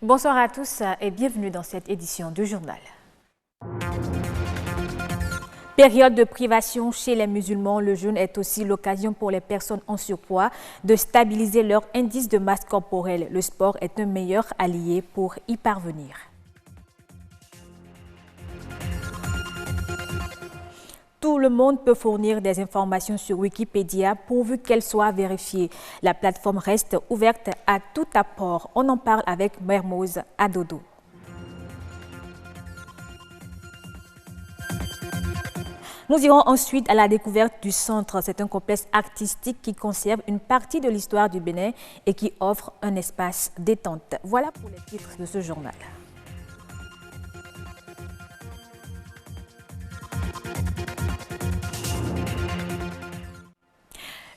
Bonsoir à tous et bienvenue dans cette édition du journal. Période de privation chez les musulmans, le jeûne est aussi l'occasion pour les personnes en surpoids de stabiliser leur indice de masse corporelle. Le sport est un meilleur allié pour y parvenir. Tout le monde peut fournir des informations sur Wikipédia pourvu qu'elles soient vérifiées. La plateforme reste ouverte à tout apport. On en parle avec Mermoz Adodo. Nous irons ensuite à la découverte du centre. C'est un complexe artistique qui conserve une partie de l'histoire du Bénin et qui offre un espace détente. Voilà pour les titres de ce journal.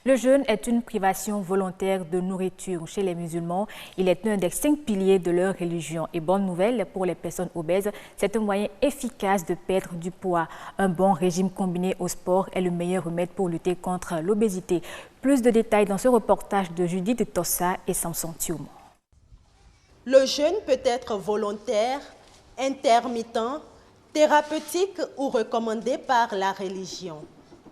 Le jeûne est une privation volontaire de nourriture. Chez les musulmans, il est un des 5 piliers de leur religion. Et bonne nouvelle pour les personnes obèses, c'est un moyen efficace de perdre du poids. Un bon régime combiné au sport est le meilleur remède pour lutter contre l'obésité. Plus de détails dans ce reportage de Judith Tossa et Samson Thioum. Le jeûne peut être volontaire, intermittent, thérapeutique ou recommandé par la religion.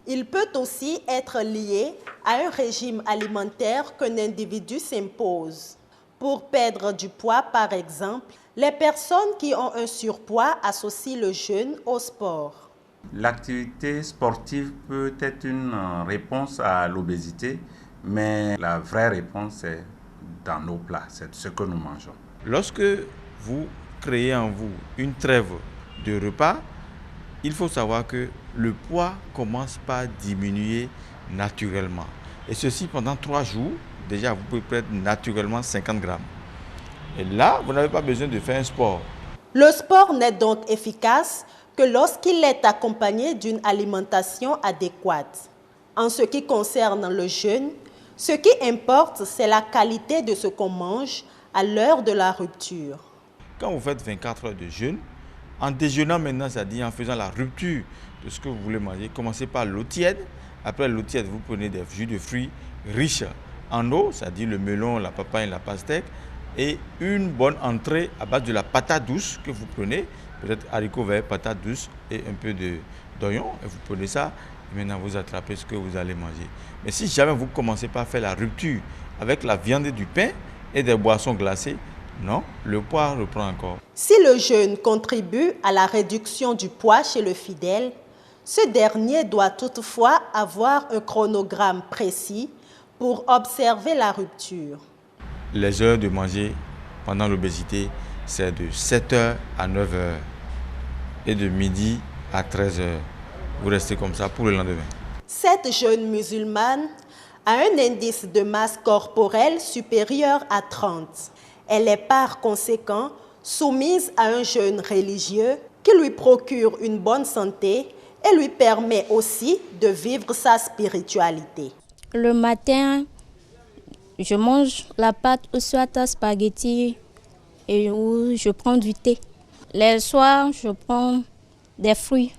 Il peut aussi être lié à un régime alimentaire qu'un individu s'impose. Pour perdre du poids, par exemple, les personnes qui ont un surpoids associent le jeûne au sport. L'activité sportive peut être une réponse à l'obésité, mais la vraie réponse est dans nos plats, c'est ce que nous mangeons. Lorsque vous créez en vous une trêve de repas, il faut savoir que le poids commence par diminuer naturellement. Et ceci pendant 3 jours, déjà vous pouvez perdre naturellement 50 grammes. Et là, vous n'avez pas besoin de faire un sport. Le sport n'est donc efficace que lorsqu'il est accompagné d'une alimentation adéquate. En ce qui concerne le jeûne, ce qui importe, c'est la qualité de ce qu'on mange à l'heure de la rupture. Quand vous faites 24 heures de jeûne, en déjeunant maintenant, c'est-à-dire en faisant la rupture de ce que vous voulez manger, commencez par l'eau tiède. Après l'eau tiède, vous prenez des jus de fruits riches en eau, c'est-à-dire le melon, la papaye, la pastèque, et une bonne entrée à base de la patate douce que vous prenez, peut-être haricots verts, patate douce et un peu d'oignon. Et vous prenez ça, et maintenant vous attrapez ce que vous allez manger. Mais si jamais vous commencez par faire la rupture avec la viande et du pain et des boissons glacées, non, le poids reprend encore. Si le jeûne contribue à la réduction du poids chez le fidèle, ce dernier doit toutefois avoir un chronogramme précis pour observer la rupture. Les heures de manger pendant l'obésité, c'est de 7h à 9h et de midi à 13h. Vous restez comme ça pour le lendemain. Cette jeune musulmane a un indice de masse corporelle supérieur à 30. Elle est par conséquent soumise à un jeûne religieux qui lui procure une bonne santé et lui permet aussi de vivre sa spiritualité. Le matin, je mange la pâte ou soit à spaghetti et où je prends du thé. Les soirs, je prends des fruits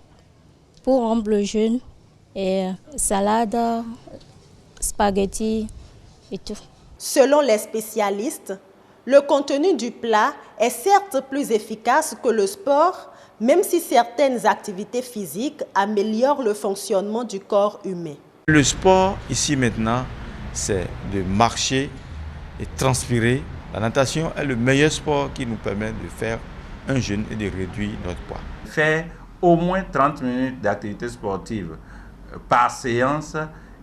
pour rompre le jeûne et salade, spaghetti et tout. Selon les spécialistes, le contenu du plat est certes plus efficace que le sport, même si certaines activités physiques améliorent le fonctionnement du corps humain. Le sport, ici maintenant, c'est de marcher et transpirer. La natation est le meilleur sport qui nous permet de faire un jeûne et de réduire notre poids. Faire au moins 30 minutes d'activité sportive par séance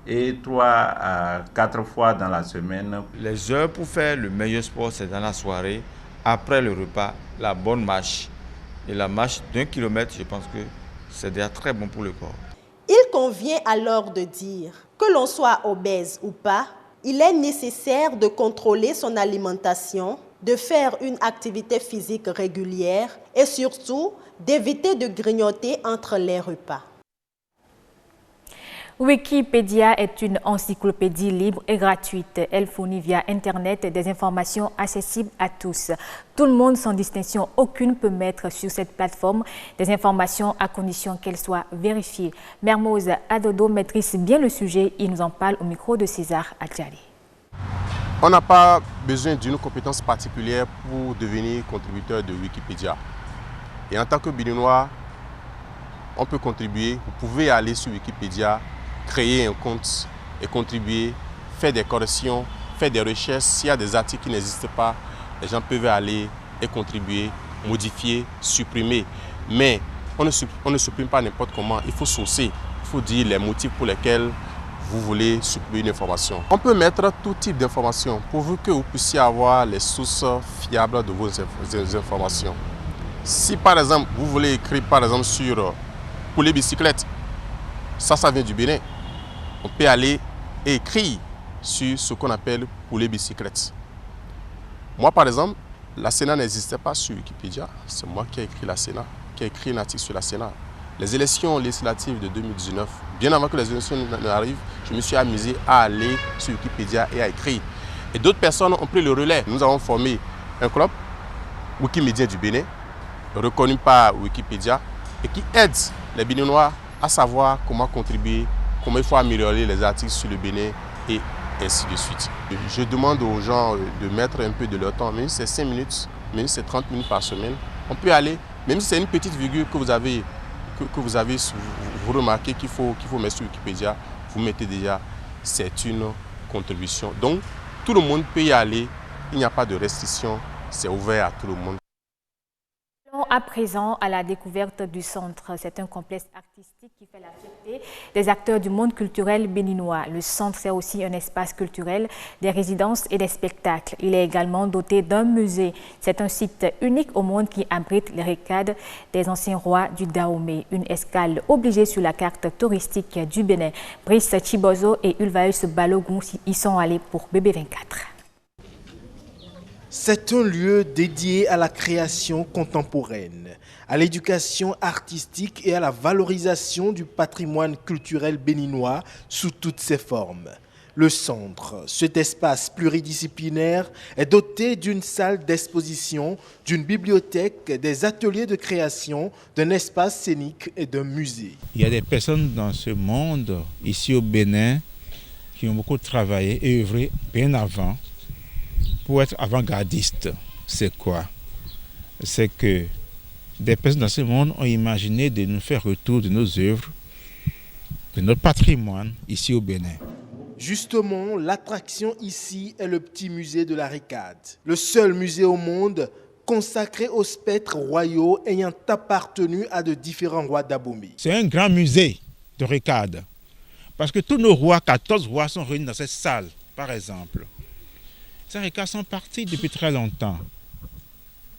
et 3 à 4 fois dans la semaine. Les heures pour faire le meilleur sport, c'est dans la soirée, après le repas, la bonne marche. Et la marche d'1 kilomètre, je pense que c'est déjà très bon pour le corps. Il convient alors de dire que l'on soit obèse ou pas, il est nécessaire de contrôler son alimentation, de faire une activité physique régulière et surtout d'éviter de grignoter entre les repas. Wikipédia est une encyclopédie libre et gratuite. Elle fournit via Internet des informations accessibles à tous. Tout le monde, sans distinction aucune, peut mettre sur cette plateforme des informations à condition qu'elles soient vérifiées. Mermoz Adodo maîtrise bien le sujet. Il nous en parle au micro de César Adjali. On n'a pas besoin d'une compétence particulière pour devenir contributeur de Wikipédia. Et en tant que Béninois, on peut contribuer. Vous pouvez aller sur Wikipédia, créer un compte et contribuer, faire des corrections, faire des recherches. S'il y a des articles qui n'existent pas, les gens peuvent aller et contribuer, modifier, supprimer. Mais on ne supprime pas n'importe comment. Il faut sourcer, il faut dire les motifs pour lesquels vous voulez supprimer une information. On peut mettre tout type d'informations pourvu que vous puissiez avoir les sources fiables de vos informations. Si par exemple, vous voulez écrire par exemple sur poulet bicyclette, ça vient du Bénin. On peut aller et écrire sur ce qu'on appelle poulet bicyclette. Moi par exemple, la Sénat n'existait pas sur Wikipédia. C'est moi qui ai écrit la Sénat, qui ai écrit un article sur la Sénat. Les élections législatives de 2019, bien avant que les élections n'arrivent, je me suis amusé à aller sur Wikipédia et à écrire. Et d'autres personnes ont pris le relais. Nous avons formé un club, Wikimédia du Bénin, reconnu par Wikipédia, et qui aide les Béninois à savoir comment contribuer, comment il faut améliorer les articles sur le Bénin et ainsi de suite. Je demande aux gens de mettre un peu de leur temps, même si c'est 5 minutes, même si c'est 30 minutes par semaine. On peut aller, même si c'est une petite virgule que vous avez vous remarquez qu'il faut mettre sur Wikipédia, vous mettez déjà, c'est une contribution. Donc, tout le monde peut y aller, il n'y a pas de restriction, c'est ouvert à tout le monde. À présent, à la découverte du centre, c'est un complexe artistique qui fait la fierté des acteurs du monde culturel béninois. Le centre, c'est aussi un espace culturel, des résidences et des spectacles. Il est également doté d'un musée. C'est un site unique au monde qui abrite les récades des anciens rois du Dahomey. Une escale obligée sur la carte touristique du Bénin. Brice Chibozo et Ulvaeus Balogun y sont allés pour BB24. C'est un lieu dédié à la création contemporaine, à l'éducation artistique et à la valorisation du patrimoine culturel béninois sous toutes ses formes. Le centre, cet espace pluridisciplinaire, est doté d'une salle d'exposition, d'une bibliothèque, des ateliers de création, d'un espace scénique et d'un musée. Il y a des personnes dans ce monde, ici au Bénin, qui ont beaucoup travaillé et œuvré bien avant. Pour être avant-gardiste, c'est quoi? C'est que des personnes dans ce monde ont imaginé de nous faire retour de nos œuvres, de notre patrimoine ici au Bénin. Justement, l'attraction ici est le petit musée de la Récade, le seul musée au monde consacré aux spectres royaux ayant appartenu à de différents rois d'Abomey. C'est un grand musée de Récade, parce que tous nos rois, 14 rois, sont réunis dans cette salle, par exemple. Ces récades sont partis depuis très longtemps.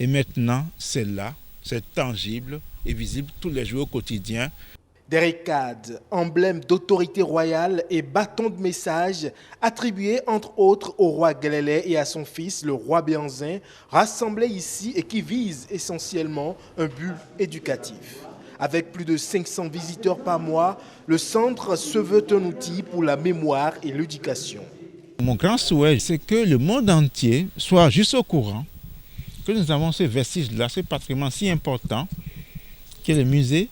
Et maintenant, c'est là, c'est tangible et visible tous les jours au quotidien. Des récades, emblèmes d'autorité royale et bâtons de message attribués entre autres au roi Guelélé et à son fils, le roi Béanzin, rassemblés ici et qui visent essentiellement un but éducatif. Avec plus de 500 visiteurs par mois, le centre se veut un outil pour la mémoire et l'éducation. Mon grand souhait, c'est que le monde entier soit juste au courant que nous avons ce vestige-là, ce patrimoine si important, qui est le musée,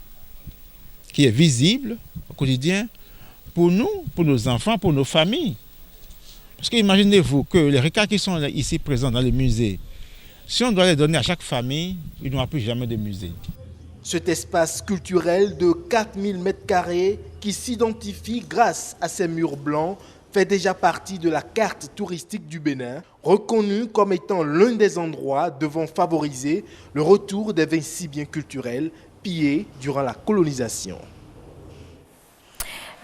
qui est visible au quotidien pour nous, pour nos enfants, pour nos familles. Parce que imaginez-vous que les récades qui sont ici présents dans le musée, si on doit les donner à chaque famille, il n'y aura plus jamais de musée. Cet espace culturel de 4000 m² qui s'identifie grâce à ses murs blancs fait déjà partie de la carte touristique du Bénin, reconnu comme étant l'un des endroits devant favoriser le retour des vincibles biens culturels pillés durant la colonisation.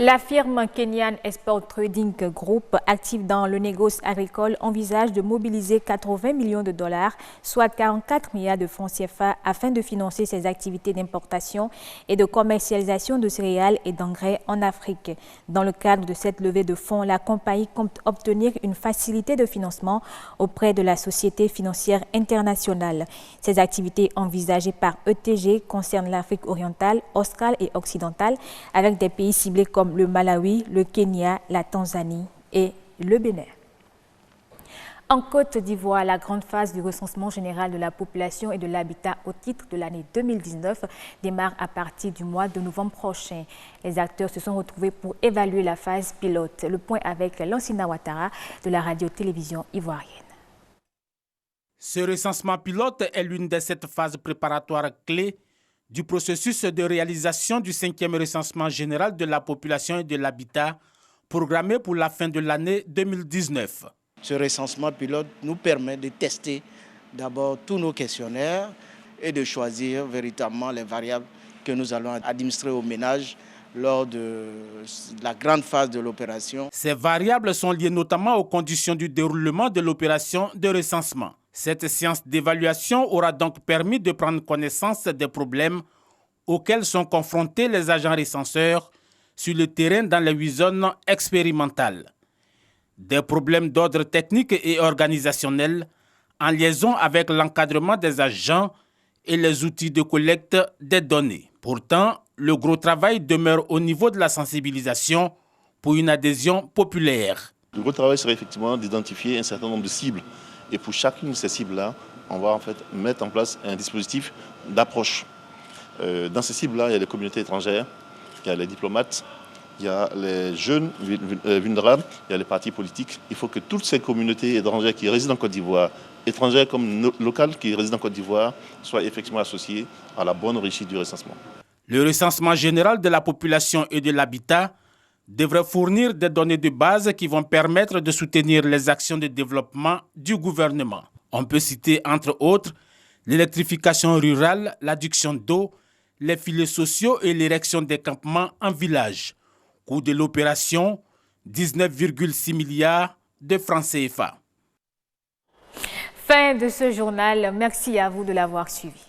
La firme Kenyan Export Trading Group, active dans le négoce agricole, envisage de mobiliser 80 millions de dollars, soit 44 milliards de francs CFA, afin de financer ses activités d'importation et de commercialisation de céréales et d'engrais en Afrique. Dans le cadre de cette levée de fonds, la compagnie compte obtenir une facilité de financement auprès de la Société financière internationale. Ces activités envisagées par ETG concernent l'Afrique orientale, australe et occidentale, avec des pays ciblés comme le Malawi, le Kenya, la Tanzanie et le Bénin. En Côte d'Ivoire, la grande phase du recensement général de la population et de l'habitat au titre de l'année 2019 démarre à partir du mois de novembre prochain. Les acteurs se sont retrouvés pour évaluer la phase pilote. Le point avec Lansina Ouattara de la radio-télévision ivoirienne. Ce recensement pilote est l'une des 7 phases préparatoires clés du processus de réalisation du 5e recensement général de la population et de l'habitat programmé pour la fin de l'année 2019. Ce recensement pilote nous permet de tester d'abord tous nos questionnaires et de choisir véritablement les variables que nous allons administrer aux ménages lors de la grande phase de l'opération. Ces variables sont liées notamment aux conditions du déroulement de l'opération de recensement. Cette séance d'évaluation aura donc permis de prendre connaissance des problèmes auxquels sont confrontés les agents recenseurs sur le terrain dans les 8 zones expérimentales. Des problèmes d'ordre technique et organisationnel en liaison avec l'encadrement des agents et les outils de collecte des données. Pourtant, le gros travail demeure au niveau de la sensibilisation pour une adhésion populaire. Le gros travail serait effectivement d'identifier un certain nombre de cibles. Et pour chacune de ces cibles-là, on va en fait mettre en place un dispositif d'approche. Dans ces cibles-là, il y a les communautés étrangères, il y a les diplomates, il y a les jeunes vulnérables, il y a les partis politiques. Il faut que toutes ces communautés étrangères qui résident en Côte d'Ivoire, étrangères comme locales qui résident en Côte d'Ivoire, soient effectivement associées à la bonne réussite du recensement. Le recensement général de la population et de l'habitat devrait fournir des données de base qui vont permettre de soutenir les actions de développement du gouvernement. On peut citer entre autres l'électrification rurale, l'adduction d'eau, les filets sociaux et l'érection des campements en village. Coût de l'opération, 19,6 milliards de francs CFA. Fin de ce journal. Merci à vous de l'avoir suivi.